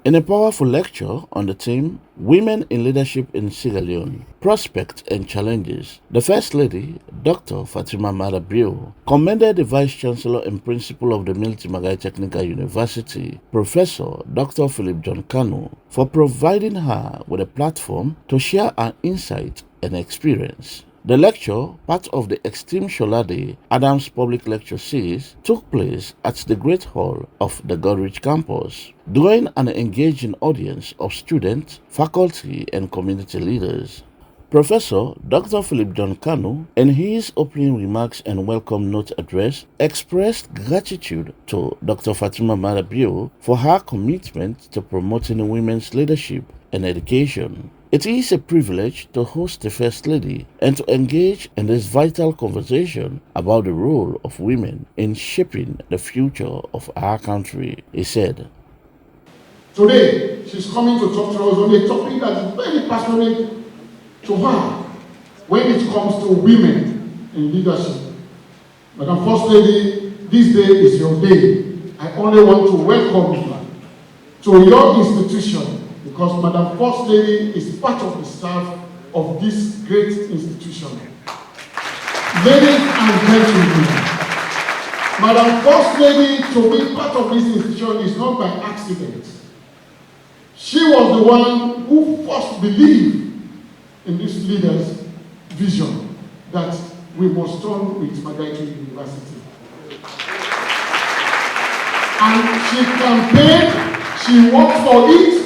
In a powerful lecture on the theme Women in Leadership in Sierra Leone, Prospects and Challenges, the First Lady, Dr. Fatima Margai, commended the Vice Chancellor and Principal of the Milton Margai Technical University, Professor Dr. Philip John Kanu, for providing her with a platform to share her insight and experience. The lecture, part of the Extreme Sholade Adams Public Lecture Series, took place at the Great Hall of the Goderich campus, drawing an engaging audience of students, faculty, and community leaders. Professor Dr. Philip John Kanu, in his opening remarks and welcome note address, expressed gratitude to Dr. Fatima Margai for her commitment to promoting women's leadership and education. It is a privilege to host the First Lady and to engage in this vital conversation about the role of women in shaping the future of our country, he said. Today, she's coming to talk to us on a topic that is very passionate to her when it comes to women in leadership. Madam First Lady, this day is your day. I only want to welcome you to your institution, because Madam First Lady is part of the staff of this great institution. Ladies and gentlemen, Madam First Lady, to be part of this institution is not by accident. She was the one who first believed in this leader's vision that we must turn with Margai University. And she campaigned, she worked for it,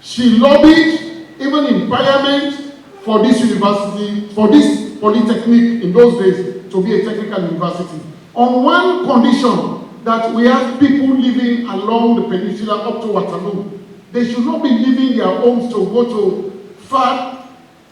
she lobbied, even in parliament, for this university, for this polytechnic in those days, to be a technical university. On one condition, that we have people living along the peninsula up to Waterloo. They should not be leaving their homes to go to far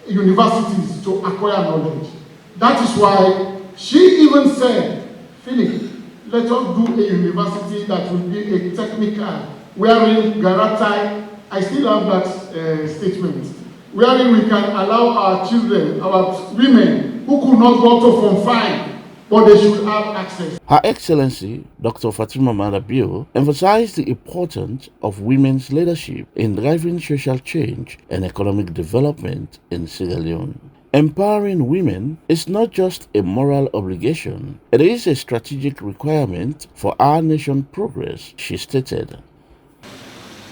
universities to acquire knowledge. That is why she even said, Philip, let us do a university that will be a technical, wherein Garatai, I still have that statement, wherein we can allow our children, our women who could not go to Form 5, but they should have access. Her Excellency, Dr. Fatima Margai, emphasized the importance of women's leadership in driving social change and economic development in Sierra Leone. Empowering women is not just a moral obligation, it is a strategic requirement for our nation's progress, she stated.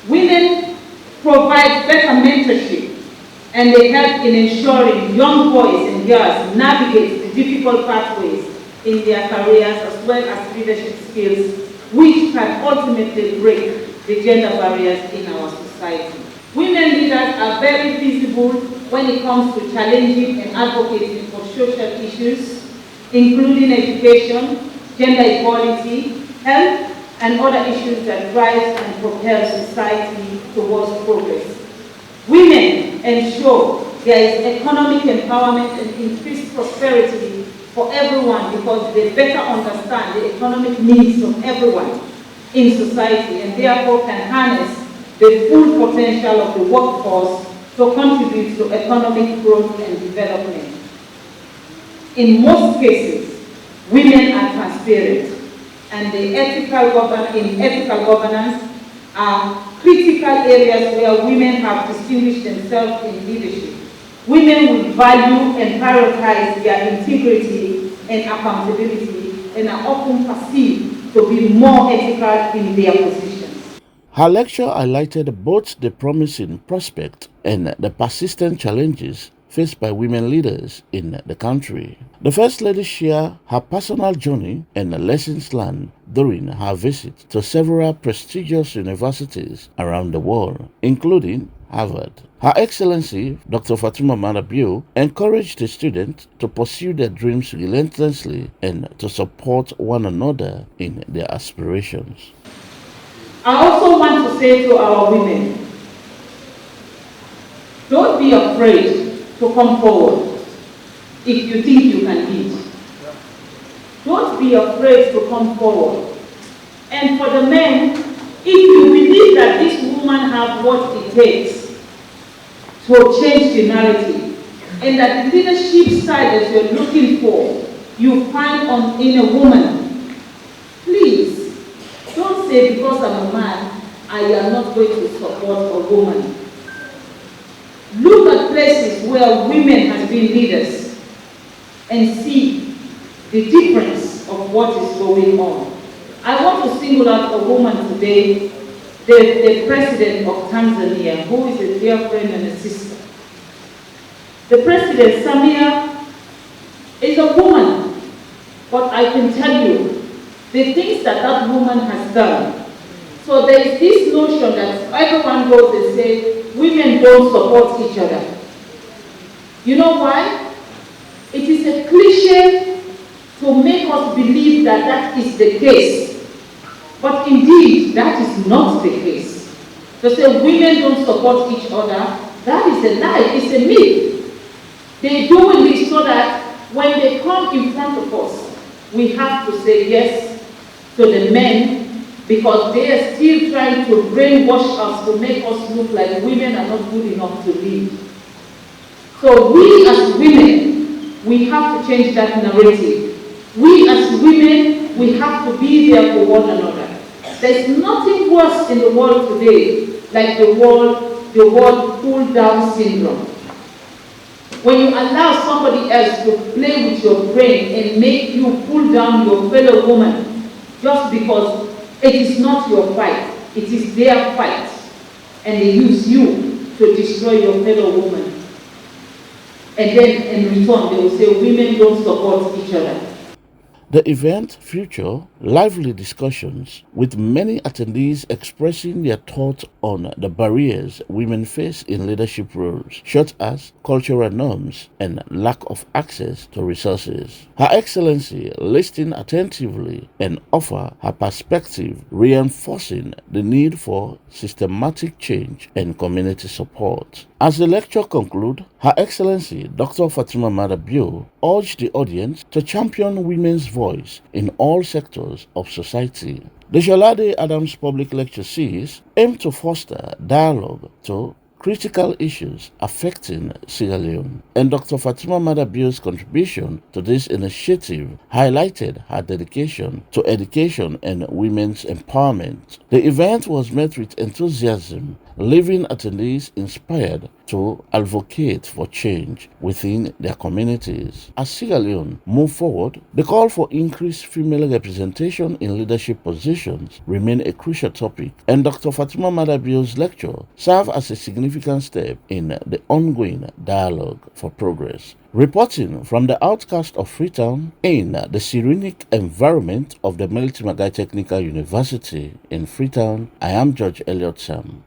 Women provide better mentorship and they help in ensuring young boys and girls navigate the difficult pathways in their careers as well as leadership skills, which can ultimately break the gender barriers in our society. Women leaders are very visible when it comes to challenging and advocating for social issues, including education, gender equality, health, and other issues that drive and propel society towards progress. Women ensure there is economic empowerment and increased prosperity for everyone because they better understand the economic needs of everyone in society and therefore can harness the full potential of the workforce to contribute to economic growth and development. In most cases, women are transparent and in ethical governance are critical areas where women have distinguished themselves in leadership. Women will value and prioritize their integrity and accountability and are often perceived to be more ethical in their positions. Her lecture highlighted both the promising prospect and the persistent challenges faced by women leaders in the country. The First Lady shared her personal journey and lessons learned during her visit to several prestigious universities around the world, including Harvard. Her Excellency, Dr. Fatima Margai, encouraged the students to pursue their dreams relentlessly and to support one another in their aspirations. I also want to say to our women, don't be afraid to come forward if you think you can lead. Don't be afraid to come forward. And for the men, if you believe that this woman has what it takes to change the narrative, and that the leadership style that you're looking for, you find in a woman, please don't say because I'm a man I am not going to support a woman. Look at places where women have been leaders and see the difference of what is going on. I want to single out a woman today, the president of Tanzania, who is a dear friend and a sister. The president, Samia, is a woman, but I can tell you the things that that woman has done. So there is this notion that everyone goes and say, women don't support each other. You know why? It is a cliche to make us believe that that is the case. But indeed, that is not the case. To say women don't support each other, that is a lie, it's a myth. They do this so that when they come in front of us, we have to say yes to the men, because they are still trying to brainwash us to make us look like women are not good enough to lead. So we as women, we have to change that narrative. We as women, we have to be there for one another. There's nothing worse in the world today like the word pull down syndrome. When you allow somebody else to play with your brain and make you pull down your fellow woman just because it is not your fight, it is their fight, and they use you to destroy your fellow woman. And then in return, they will say women don't support each other. The event featured lively discussions, with many attendees expressing their thoughts on the barriers women face in leadership roles, such as cultural norms and lack of access to resources. Her Excellency listened attentively and offered her perspective, reinforcing the need for systematic change and community support. As the lecture concluded, Her Excellency Dr. Fatima Margai urged the audience to champion women's voice in all sectors of society. The Sholade Adams Public Lecture Series aimed to foster dialogue to critical issues affecting Sierra Leone, and Dr. Fatima Margai's contribution to this initiative highlighted her dedication to education and women's empowerment. The event was met with enthusiasm, leaving attendees inspired to advocate for change within their communities. As Sierra Leone moved forward, the call for increased female representation in leadership positions remained a crucial topic, and Dr. Fatima Margai's lecture served as a significant step in the ongoing dialogue for progress. Reporting from the outskirts of Freetown in the serenic environment of the Milton Margai Technical University in Freetown, I am George Elliott Sam.